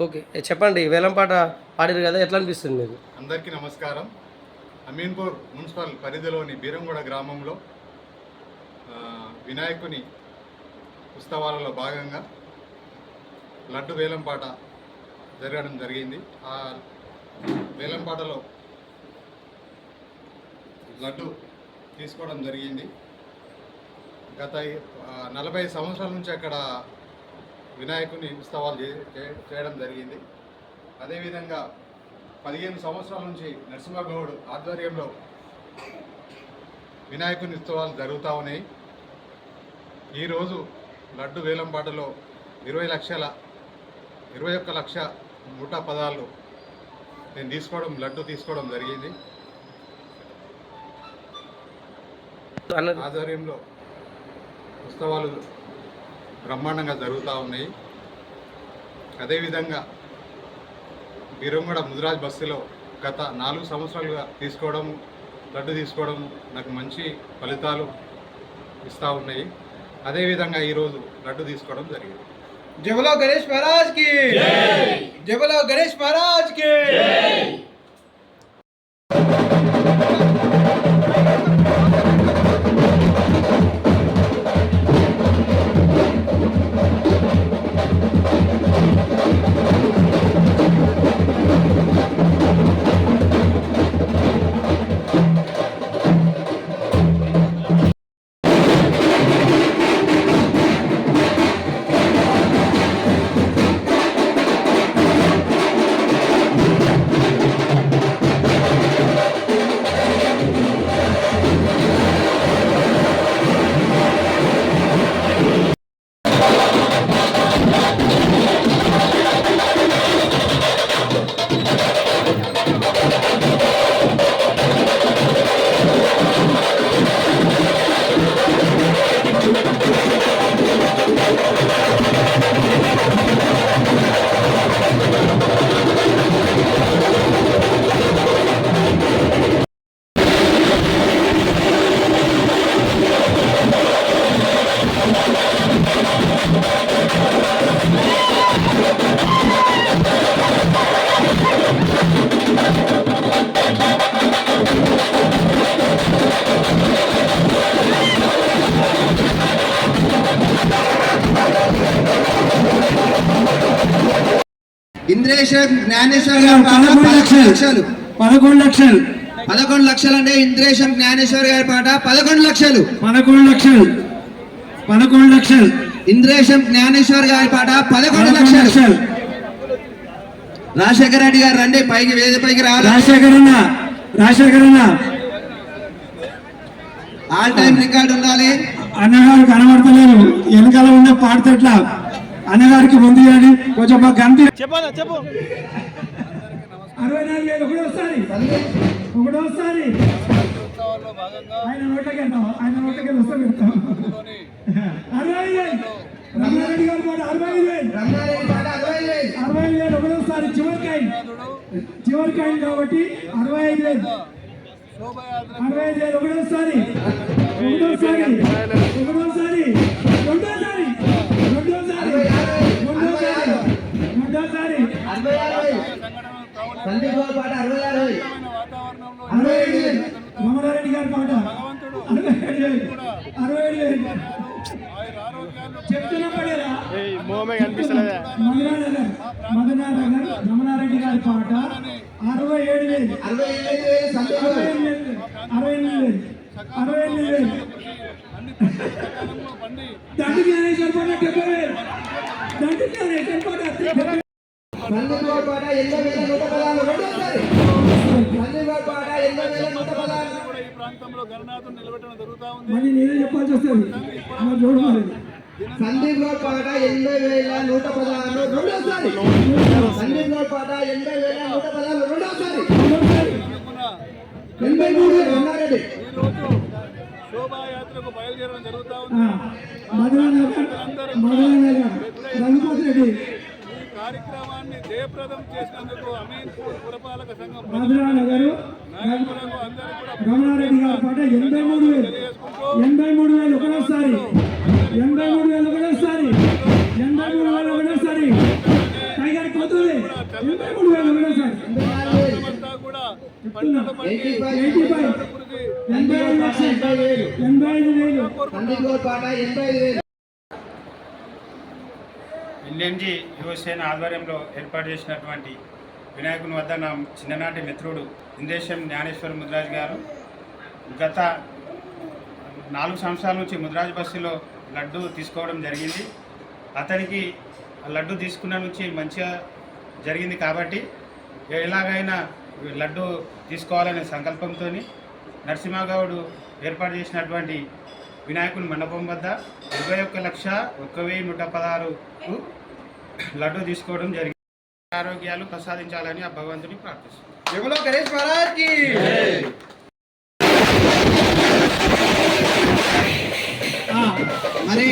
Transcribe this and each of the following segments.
Okay, చెప్పండి. వేలంపాట పాడారు కదా, ఎట్లా అనిపిస్తుంది మీకు? అందరికీ నమస్కారం. అమీన్పూర్ మున్సిపల్ పరిధిలోని బీరంగూడ గ్రామంలో వినాయకుని ఉత్సవాలలో భాగంగా లడ్డు వేలంపాట జరగడం జరిగింది. ఆ వేలంపాటలో లడ్డు తీసుకోవడం జరిగింది. గత 40 సంవత్సరాల నుంచి అక్కడ వినాయకుని ఉత్సవాలు చేయడం జరిగింది. అదేవిధంగా 15 సంవత్సరాల నుంచి నరసింహగౌడ్ ఆధ్వర్యంలో వినాయకుని ఉత్సవాలు జరుగుతూ ఉన్నాయి. ఈరోజు లడ్డు వేలంపాటలో 21 లక్ష 110 నేను లడ్డు తీసుకోవడం జరిగింది. ఆధ్వర్యంలో ఉత్సవాలు బ్రహ్మాండంగా జరుగుతూ ఉన్నాయి. అదేవిధంగా బీరంగూడ ముదిరాజ్ బస్సులో గత 4 సంవత్సరాలుగా లడ్డు తీసుకోవడం నాకు మంచి ఫలితాలు ఇస్తూ ఉన్నాయి. అదేవిధంగా ఈరోజు లడ్డు తీసుకోవడం జరిగింది. జై బోలో గణేష్ మహారాజ్ కి జై, జై బోలో గణేష్ మహారాజ్ కి జై. ఇంద్రేశం జ్ఞానేశ్వర్ గారు 11 లక్షలు అంటే ఇంద్రేశం జ్ఞానేశ్వర్ గారి పాట 11 లక్షలు. ఇంద్రేశం జ్ఞానేశ్వర్ గారి పాట 11 లక్షలు. రాజశేఖర రెడ్డి గారు రండి పైకి, వేద పైకి రావాలి. రాజశేఖర్ అన్న ఆల్ టైం రికార్డు ఉండాలి. అన్నగారు కనబడతలేరు, వెనకాల ఉన్న పాటతోట్ల అన్నగారికి ముందు కానీ కొంచెం మాకు గంతి చెప్పు. 64,000 ఒకటోసారి ఆయన నోట్లకి వస్తే పెడతాం. 65,000 రమణారెడ్డి గారి పాట 65,000 ఒకటోసారి చివరికాయ కాబట్టి 65,000 ఒకటోసారి రమణారెడ్డి గారి పాట 67,000 చెప్తున్నా పడేరా మదనానగర్ రమణారెడ్డి గారి పాట 67,000 దండి జ్ఞానేశ్వర్ పాట 70,000 దండి జ్ఞానేశ్వర్ పాట సందీప్ గౌడ్ పాట 80,116 రెండోసారి సందీప్ గౌడ్ పాట 80,116 కూడా ఈ ప్రాంతంలో గణనాథం నిలబెట్టడం జరుగుతూ ఉంది. మళ్ళీ నేనే చెప్పాల్సి వస్తుంది మరి చూడలేదు సందీప్ గౌడ్ పాట 80,116 రెండోసారి సందీప్ గౌడ్ పాట 80,116 రెండోసారి 83 రంగారెడ్డి ఈ రోజు శోభాయాత్రకు బయలుదేరడం జరుగుతూ ఉంది. రఘుపతి రెడ్డి ఈ కార్యక్రమాన్ని జయప్రదం చేసినందుకు అమీన్పూర్ పురపాలక సంఘం మధురానగర్ నాయకులకు అందరికీ కూడా రమణారెడ్డి గారి పాట 83,000 83,000 ఒకటోసారి 83,000 ఒకటోసారి 83,000 ఒకటోసారి టైగర్ పోతుంది 83,000 ఒకటోసారి అంతా కూడా పంటలు పండి 85 85 లక్షలు 85,000 సందీప్ గౌడ్ పాట 85,000 ఎన్ఎంజీ యువసేన ఆధ్వర్యంలో ఏర్పాటు చేసినటువంటి వినాయకుని వద్ద నా చిన్ననాటి మిత్రుడు ఇందేశం జ్ఞానేశ్వర్ ముద్రాజ్ గారు గత 4 సంవత్సరాల నుంచి ముద్రాజ్ బస్సులో లడ్డు తీసుకోవడం జరిగింది. అతనికి లడ్డు తీసుకున్న నుంచి మంచిగా జరిగింది కాబట్టి ఎలాగైనా లడ్డు తీసుకోవాలనే సంకల్పంతో నరసింహగౌడ్ ఏర్పాటు చేసినటువంటి వినాయకుని మండపం వద్ద 21,01,116 లడ్డు తీసుకోవడం జరిగింది. ఆరోగ్యాలు ప్రసాదించాలని ఆ భగవంతుని ప్రార్థిస్తున్నాను. గణేష్ మహారాజ్ కి మరి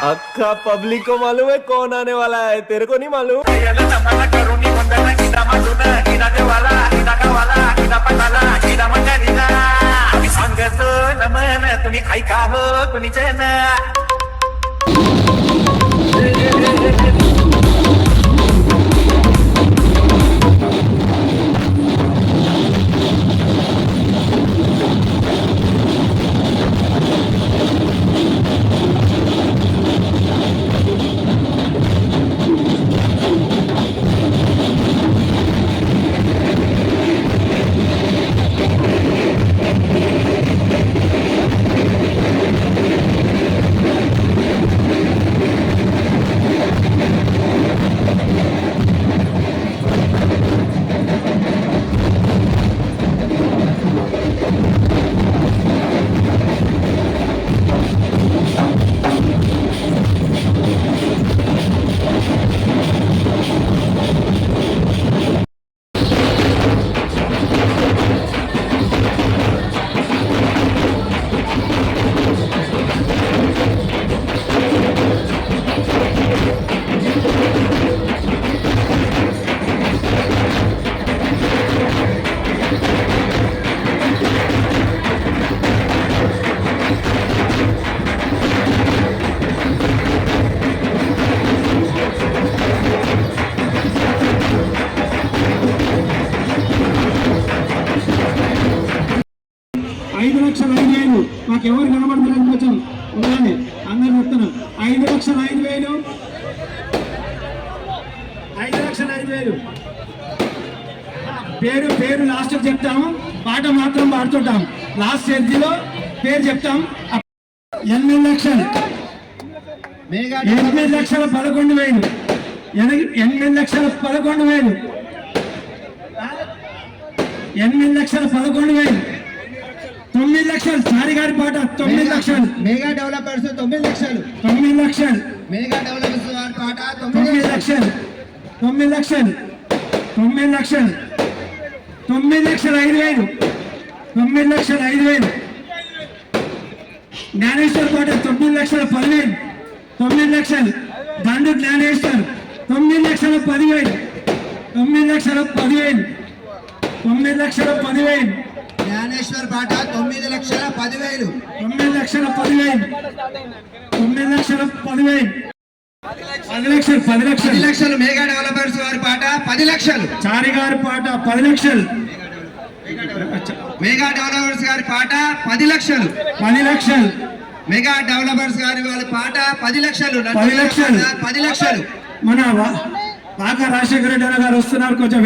अक्का पब्लिक को मालूम है कौन आने वाला है, तेरे को नहीं मालूम? तुम्ही खाई का हो कुणीचे ना 5,05,000 మాకు ఎవరు కనబడతలేదు, కొంచెం ఉండాలి అందరు చెప్తున్నాం. 5,05,000 5,05,000 పేరు లాస్ట్ చెప్తాము, పాట మాత్రం పాడుతుంటాం. లాస్ట్ స్టేజ్లో పేరు చెప్తాం. 8 లక్షలు 8,11,000 8,11,000 8,11,000 9 లక్షలు చారి గారి పాట 9 లక్షలు. మెగా డెవలపర్స్ 9 లక్షలు 9 లక్షలు మెగా డెవలపర్స్ వారి పాట 9 లక్షలు 9 లక్షలు 9 లక్షలు 9,05,000 9,05,000 జ్ఞానేశ్వర్ పాట 9,10,000 9 లక్షలు దండు జ్ఞానేశ్వర్ 9,10,000 9,10,000 9,10,000 జ్ఞానేశ్వర్ పాట 9,10,000 9,10,000 9,10,000 10 లక్షలు 10 లక్షలు మెగా డెవలపర్స్ వారి పాట 10 లక్షలు చారి గారి పాట 10 లక్షలు మెగా డెవలపర్స్ గారి పాట 10 లక్షలు 10 లక్షలు మెగా డెవలపర్స్ గారి వాళ్ళ పాట 10 లక్షలు 10 లక్షలు 10 లక్షలు మన బాగా రాజశేఖర రెడ్డి అన్న గారు వస్తున్నారు, కొంచెం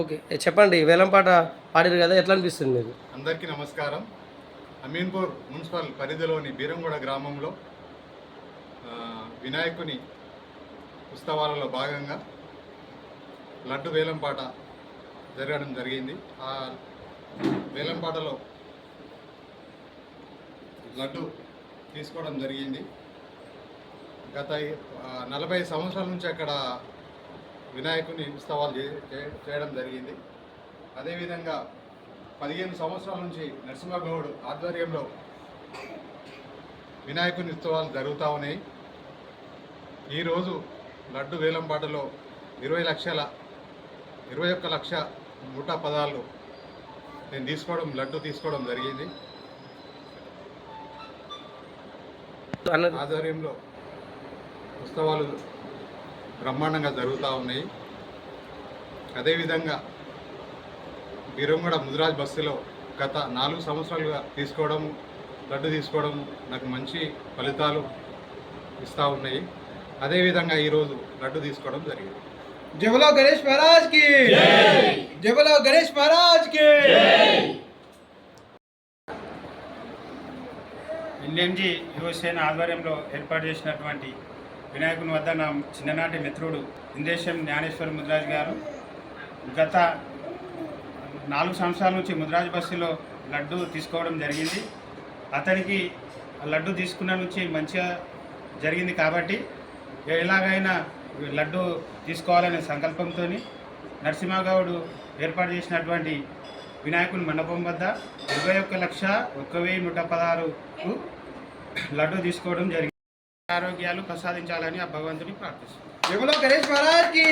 ఓకే. చెప్పండి, వేలం పాట పాడారు కదా, ఎట్లా అనిపిస్తుంది మీకు? అందరికీ నమస్కారం. అమీన్పూర్ మున్సిపల్ పరిధిలోని బీరంగూడ గ్రామంలో వినాయకుని ఉత్సవాలలో భాగంగా లడ్డు వేలంపాట జరగడం జరిగింది. ఆ వేలంపాటలో లడ్డు తీసుకోవడం జరిగింది. గత 40 సంవత్సరాల నుంచి అక్కడ వినాయకుని ఉత్సవాలు చేయడం జరిగింది. అదేవిధంగా 15 సంవత్సరాల నుంచి నరసింహగౌడ్ ఆధ్వర్యంలో వినాయకుని ఉత్సవాలు జరుగుతూ ఉన్నాయి. ఈరోజు లడ్డు వేలంపాటలో 21,110,000 నేను లడ్డు తీసుకోవడం జరిగింది. ఆధ్వర్యంలో ఉత్సవాలు బ్రహ్మాండంగా జరుగుతూ ఉన్నాయి. అదేవిధంగా బీరంగూడ ముదిరాజ్ బస్సులో గత 4 సంవత్సరాలుగా లడ్డు తీసుకోవడం నాకు మంచి ఫలితాలు ఇస్తూ ఉన్నాయి. అదేవిధంగా ఈరోజు లడ్డు తీసుకోవడం జరిగింది. జబలో గణేష్ మహారాజ్ కి జబలో గణేష్ మహారాజ్ కి ఎల్ఎంజీ యువసేన ఆధ్వర్యంలో ఏర్పాటు చేసినటువంటి వినాయకుని వద్ద నా చిన్ననాటి మిత్రుడు ఇందేశం జ్ఞానేశ్వర్ ముదిరాజ్ గారు గత 4 సంవత్సరాల నుంచి ముదిరాజ్ బస్సులో లడ్డు తీసుకోవడం జరిగింది. అతనికి లడ్డు తీసుకున్న నుంచి మంచిగా జరిగింది కాబట్టి ఎలాగైనా లడ్డు తీసుకోవాలనే సంకల్పంతో నరసింహగౌడ్ ఏర్పాటు చేసినటువంటి వినాయకుని మండపం వద్ద 21,01,116 లడ్డు తీసుకోవడం జరిగింది. ఆరోగ్యాలు ప్రసాదించాలని ఆ భగవంతుని ప్రార్థిస్తున్నాను. జబలో గణేష్ మహారాజ్ కి